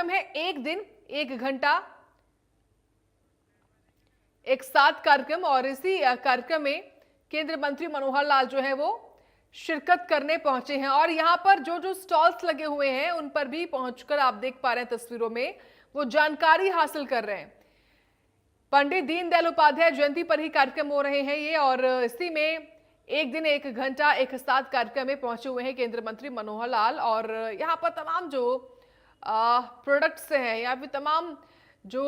कार्यक्रम है एक दिन एक घंटा एक साथ कार्यक्रम, और इसी कार्यक्रम में केंद्रीय मंत्री मनोहर लाल जो है वो शिरकत करने पहुंचे हैं। और यहां पर जो जो स्टॉल्स लगे हुए हैं उन पर भी पहुंचकर आप देख पा रहे हैं तस्वीरों में, वो जानकारी हासिल कर रहे हैं। पंडित दीनदयाल उपाध्याय जयंती पर ही कार्यक्रम हो रहे हैं ये, और इसी में एक दिन एक घंटा एक साथ कार्यक्रम में पहुंचे हुए हैं केंद्रीय मंत्री मनोहर लाल। और यहाँ पर तमाम जो प्रोडक्ट्स हैं या फिर तमाम जो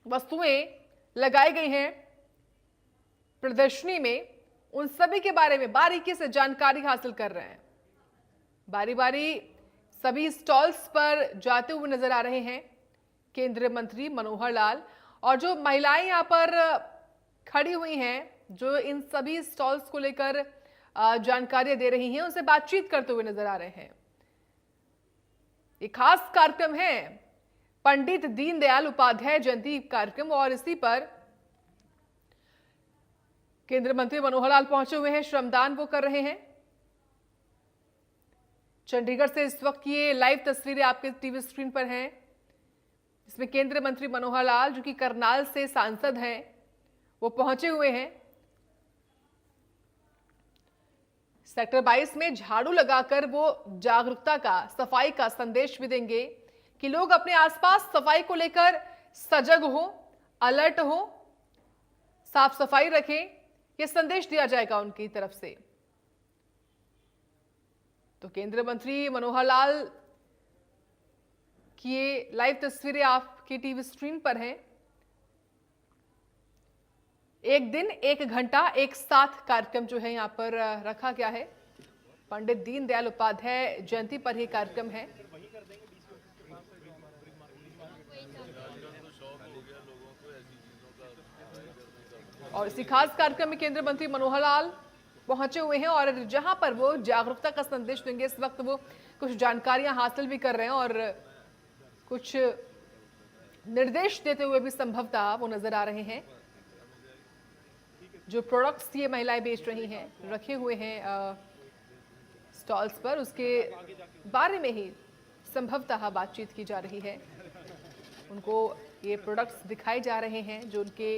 वस्तुएं लगाई गई हैं प्रदर्शनी में, उन सभी के बारे में बारीकी से जानकारी हासिल कर रहे हैं। बारी बारी सभी स्टॉल्स पर जाते हुए नजर आ रहे हैं केंद्रीय मंत्री मनोहर लाल, और जो महिलाएं यहां पर खड़ी हुई हैं जो इन सभी स्टॉल्स को लेकर जानकारियां दे रही हैं, उनसे बातचीत करते हुए नजर आ रहे हैं। एक खास कार्यक्रम है पंडित दीनदयाल उपाध्याय जयंती कार्यक्रम, और इसी पर केंद्रीय मंत्री मनोहर लाल पहुंचे हुए हैं, श्रमदान वो कर रहे हैं। चंडीगढ़ से इस वक्त ये लाइव तस्वीरें आपके टीवी स्क्रीन पर हैं, इसमें केंद्रीय मंत्री मनोहर लाल जो कि करनाल से सांसद हैं वो पहुंचे हुए हैं। सेक्टर 22 में झाड़ू लगाकर वो जागरूकता का, सफाई का संदेश भी देंगे कि लोग अपने आसपास सफाई को लेकर सजग हो, अलर्ट हो, साफ सफाई रखें, यह संदेश दिया जाएगा उनकी तरफ से। तो केंद्रीय मंत्री मनोहर लाल की ये लाइव तस्वीरें आपकी टीवी स्क्रीन पर हैं। एक दिन एक घंटा एक साथ कार्यक्रम जो है यहां पर रखा गया है। पंडित दीनदयाल उपाध्याय जयंती पर यह कार्यक्रम है। और इसी खास कार्यक्रम में केंद्रीय मंत्री मनोहर लाल पहुंचे हुए हैं, और जहां पर वो जागरूकता का संदेश देंगे, इस वक्त वो कुछ जानकारियां हासिल भी कर रहे हैं और कुछ निर्देश देते हुए भी संभवतः वो नजर आ रहे हैं। जो प्रोडक्ट्स ये महिलाएं बेच रही हैं, रखे हुए हैं स्टॉल्स पर, उसके बारे में ही संभवतः बातचीत की जा रही है। उनको ये प्रोडक्ट्स दिखाए जा रहे हैं जो उनके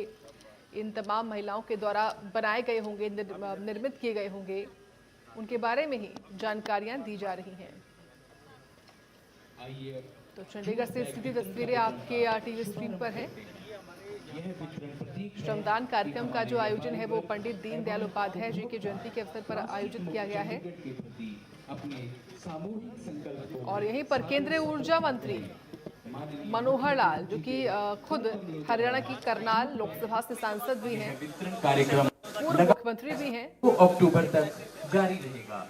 इन तमाम महिलाओं के द्वारा बनाए गए होंगे, निर्मित किए गए होंगे, उनके बारे में ही जानकारियां दी जा रही हैं। तो चंडीगढ़ से स्थित तस्वीरें आपके टीवी स्क्रीन पर हैं। श्रमदान कार्यक्रम का जो आयोजन है वो पंडित दीनदयाल उपाध्याय जी की जयंती के अवसर पर आयोजित किया गया है। और यहीं पर केंद्रीय ऊर्जा मंत्री मनोहर लाल जो कि खुद हरियाणा की करनाल लोकसभा से सांसद भी हैं, पूर्व मुख्यमंत्री भी हैं, वो अक्टूबर तक जारी रहेगा।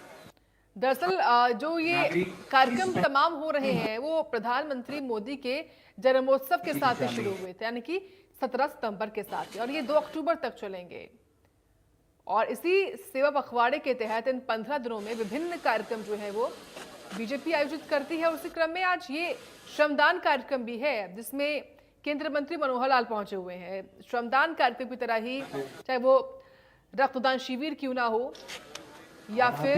दरअसल जो ये कार्यक्रम तमाम हो रहे हैं वो प्रधानमंत्री मोदी के जन्मोत्सव के साथ ही शुरू हुए थे, यानी कि 17 सितंबर के साथ ही, और ये 2 अक्टूबर तक चलेंगे। और इसी सेवा पखवाड़े के तहत इन 15 दिनों में विभिन्न कार्यक्रम जो है वो बीजेपी आयोजित करती है। और उसी क्रम में आज ये श्रमदान कार्यक्रम भी है जिसमें केंद्रीय मंत्री मनोहर लाल पहुंचे हुए हैं। श्रमदान कार्यक्रम की तरह ही, चाहे वो रक्तदान शिविर क्यों ना हो, या फिर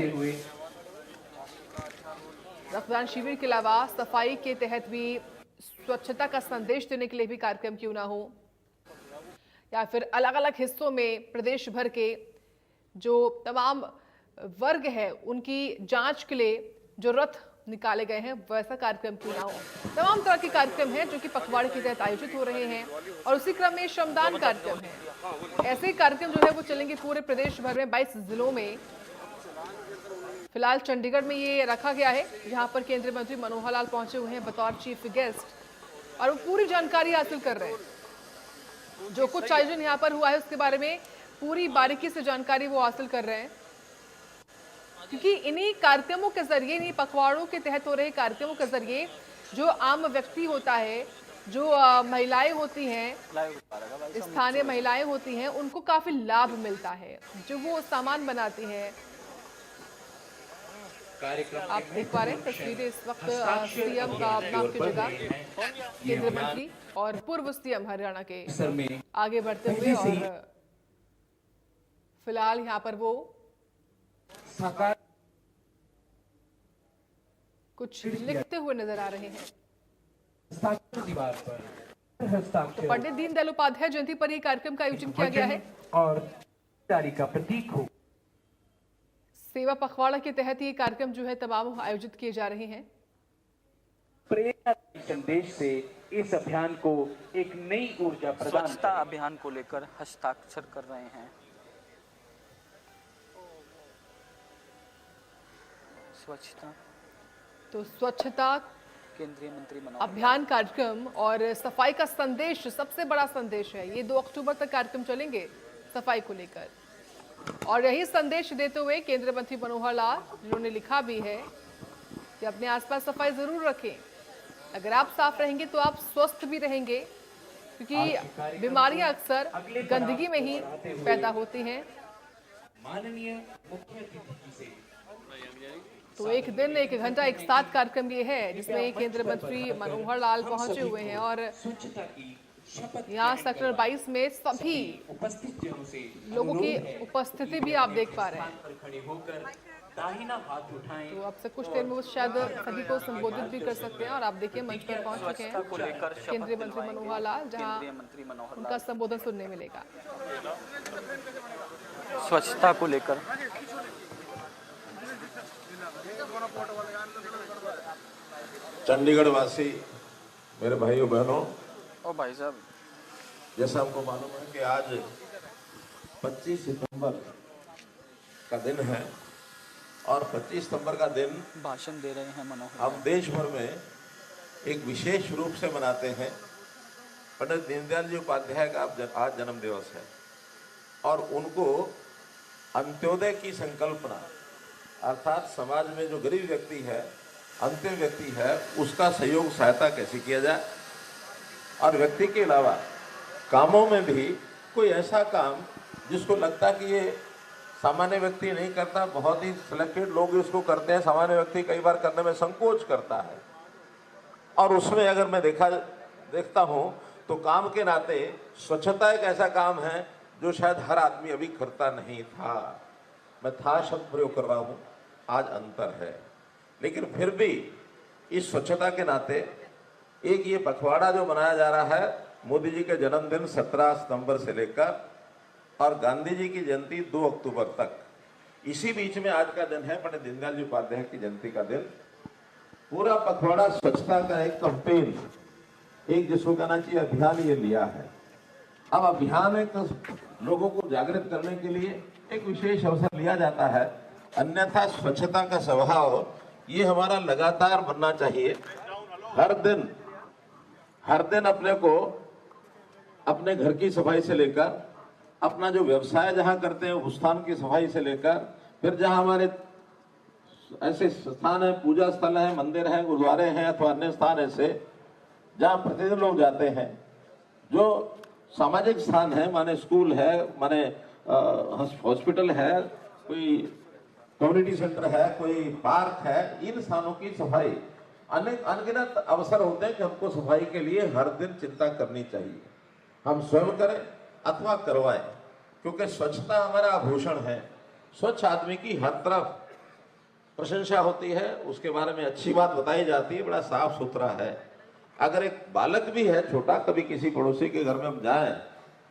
रक्तदान शिविर के अलावा सफाई के तहत भी स्वच्छता का संदेश देने के लिए भी कार्यक्रम क्यों ना हो, या फिर अलग अलग हिस्सों में प्रदेश भर के जो तमाम वर्ग है उनकी जांच के लिए जो रथ निकाले गए हैं, वैसा कार्यक्रम क्यों ना हो। तमाम तरह के कार्यक्रम हैं जो कि पखवाड़े के तहत आयोजित हो रहे हैं। और उसी क्रम में श्रमदान कार्यक्रम है। ऐसे कार्यक्रम जो है वो चलेंगे पूरे प्रदेश भर में 22 जिलों में। फिलहाल चंडीगढ़ में ये रखा गया है जहां पर केंद्रीय मंत्री मनोहर लाल पहुंचे हुए हैं बतौर चीफ गेस्ट, और वो पूरी जानकारी हासिल कर रहे हैं। जो कुछ आयोजन यहाँ पर हुआ है उसके बारे में पूरी बारीकी से जानकारी वो हासिल कर रहे हैं, क्योंकि इन्हीं कार्यक्रमों के जरिए, इन्हीं पखवाड़ों के तहत हो रहे कार्यक्रमों के जरिए जो आम व्यक्ति होता है, जो महिलाएं होती हैं, स्थानीय महिलाएं होती हैं, उनको काफी लाभ मिलता है। जो वो सामान बनाती हैं, आप देख पा रहे हैं तस्वीरें इस वक्त सीएम नाम की जगह केंद्रीय मंत्री और पूर्व सीएम हरियाणा के आगे बढ़ते हुए, और फिलहाल यहाँ पर वो कुछ लिखते हुए नजर आ रहे हैं। हस्ताक्षर दीवार पर हस्ताक्षर पंडित दीनदयाल उपाध्याय जयंती पर यह कार्यक्रम का आयोजन किया गया है और जारी का प्रतीक हो। सेवा पखवाड़ा के तहत ये कार्यक्रम जो है तमाम आयोजित किए जा रहे हैं। प्रेरणा संदेश से इस अभियान को एक नई ऊर्जा प्रदान स्वच्छता अभियान को लेकर हस्ताक्षर कर रहे हैं। स्वच्छता तो स्वच्छता केंद्रीय मंत्री मनोहर अभियान कार्यक्रम और सफाई का संदेश सबसे बड़ा संदेश है। ये 2 अक्टूबर तक कार्यक्रम चलेंगे सफाई को लेकर, और यही संदेश देते हुए केंद्रीय मंत्री मनोहर लाल जिन्होंने लिखा भी है कि अपने आसपास सफाई जरूर रखें। अगर आप साफ रहेंगे तो आप स्वस्थ भी रहेंगे, क्योंकि बीमारियां अक्सर गंदगी में ही पैदा होती हैं। माननीय मुख्य अतिथि से तो एक दिन 1 घंटा एक साथ कार्यक्रम ये है जिसमें केंद्रीय मंत्री मनोहर लाल पहुंचे हुए हैं, और स्वच्छता की शपथ यहाँ सेक्टर 22 में सभी उपस्थित जनों से लोगों की उपस्थिति भी आप देख पा रहे हैं। पर खड़े होकर दाहिना हाथ उठाएं। तो अब से कुछ देर में वो शायद सभी को संबोधित भी कर सकते हैं, और आप देखिए मंच पर पहुंच चुके स्वच्छता को लेकर हैं शपथ केंद्रीय मंत्री दिलवाएंगे मनोहर लाल, जहां केंद्रीय मंत्री मनोहर उनका लाल संबोधन सुनने मिलेगा। स्वच्छता को लेकर चंडीगढ़ वासी मेरे भाइयों बहनों, ओ भाई साहब, जैसा हमको मालूम है कि आज 25 सितंबर का दिन है, और 25 सितंबर का दिन भाषण दे रहे हैं मनोहर हम देश भर में एक विशेष रूप से मनाते हैं। पंडित दीनदयाल जी उपाध्याय का आज जन्म दिवस है, और उनको अंत्योदय की संकल्पना, अर्थात समाज में जो गरीब व्यक्ति है, अंतिम व्यक्ति है, उसका सहयोग सहायता कैसे किया जाए, और व्यक्ति के अलावा कामों में भी कोई ऐसा काम जिसको लगता कि ये सामान्य व्यक्ति नहीं करता, बहुत ही सिलेक्टेड लोग इसको करते हैं, सामान्य व्यक्ति कई बार करने में संकोच करता है, और उसमें अगर मैं देखता हूँ तो काम के नाते स्वच्छता एक ऐसा काम है जो शायद हर आदमी अभी करता नहीं था। मैं था शब्द प्रयोग कर रहा हूँ, आज अंतर है, लेकिन फिर भी इस स्वच्छता के नाते एक ये पखवाड़ा जो मनाया जा रहा है, मोदी जी के जन्मदिन 17 सितंबर से लेकर और गांधी जी की जयंती 2 अक्टूबर तक, इसी बीच में आज का दिन है पंडित दीनदयाल जी उपाध्याय की जयंती का दिन। पूरा पखवाड़ा स्वच्छता का एक कैंपेन, एक जिसको कहना चाहिए अभियान ये लिया है। अब अभियान एक लोगों को जागृत करने के लिए एक विशेष अवसर लिया जाता है, अन्यथा स्वच्छता का स्वभाव ये हमारा लगातार बनना चाहिए। हर दिन अपने को, अपने घर की सफाई से लेकर, अपना जो व्यवसाय जहां करते हैं उस स्थान की सफाई से लेकर, फिर जहां हमारे ऐसे स्थान है, पूजा स्थल है, मंदिर है, गुरुद्वारे हैं अथवा अन्य स्थान ऐसे जहां प्रतिदिन लोग जाते हैं, जो सामाजिक स्थान है, माने स्कूल है, माने हॉस्पिटल है, कोई कम्युनिटी सेंटर है, कोई पार्क है, इन स्थानों की सफाई अनगिनत अवसर होते हैं कि हमको सफाई के लिए हर दिन चिंता करनी चाहिए। हम स्वयं करें अथवा करवाएं, क्योंकि स्वच्छता हमारा आभूषण है। स्वच्छ आदमी की हर तरफ प्रशंसा होती है, उसके बारे में अच्छी बात बताई जाती है, बड़ा साफ सुथरा है। अगर एक बालक भी है छोटा, कभी किसी पड़ोसी के घर में हम जाएं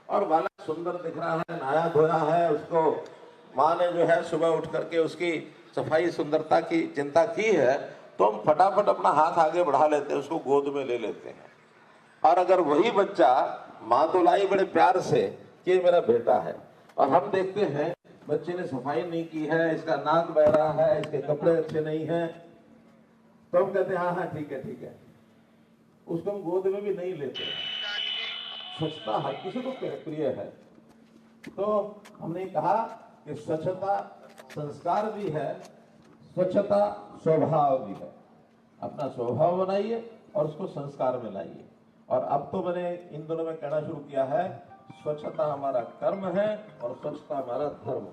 और बालक सुंदर दिख रहा है, नहाया धोया है, उसको माँ ने जो है सुबह उठ करके उसकी सफाई सुंदरता की चिंता की है, तो हम फटाफट अपना हाथ आगे बढ़ा लेते हैं, उसको गोद में ले लेते हैं। और अगर वही बच्चा, माँ तो लाई बड़े प्यार से कि ये मेरा बेटा है, और हम देखते हैं बच्चे ने सफाई नहीं की है, इसका नाक बह रहा है, इसके कपड़े अच्छे नहीं हैं, तो हम कहते हैं हाँ हाँ ठीक है ठीक है, उसको हम गोद में भी नहीं लेते। स्वच्छता हर किसी को प्रिय है, तो हमने कहा कि स्वच्छता संस्कार भी है, स्वच्छता स्वभाव भी है। अपना स्वभाव बनाइए और उसको संस्कार में लाइए। और अब तो मैंने इन दोनों में कहना शुरू किया है, स्वच्छता हमारा कर्म है और स्वच्छता हमारा धर्म।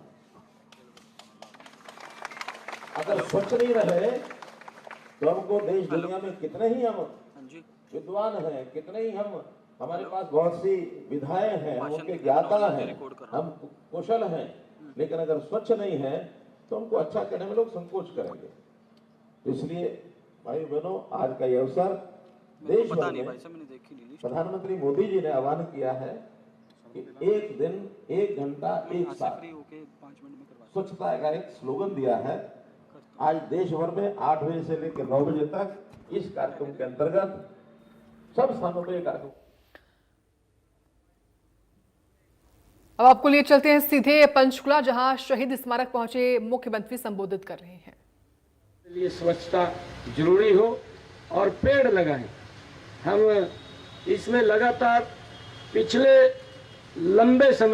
अगर स्वच्छ नहीं रहे तो हमको देश दुनिया में कितने ही हम विद्वान हैं, कितने ही हमारे पास बहुत सी विधाएं हैं, हम उनके ज्ञाता हैं, हम कुशल हैं, लेकिन अगर स्वच्छ नहीं है तो हमको अच्छा कहने में लोग संकोच करेंगे। इसलिए भाई बहनों, आज का ये अवसर मेरे देश को पता भर नहीं में भाई साहब, मैंने देखी नहीं लिस्ट। प्रधानमंत्री मोदी जी ने आह्वान किया है कि एक दिन 1 घंटा मैं 1 यहाँ से साल फ्री होके 5 मिनट में करवा स्वच्छता का एक स्लोगन दिया है। आज देश भर में 8 बजे से लेकर 9 बजे तक इस कार्यक्रम के अंतर्गत सब स्थानों पर यह कार्यक्रम। अब आपको लिए चलते हैं सीधे पंचकुला, जहां शहीद स्मारक पहुंचे मुख्यमंत्री संबोधित कर रहे हैं। लिए स्वच्छता जरूरी हो और पेड़ लगाएं। हम इसमें लगातार पिछले लंबे समय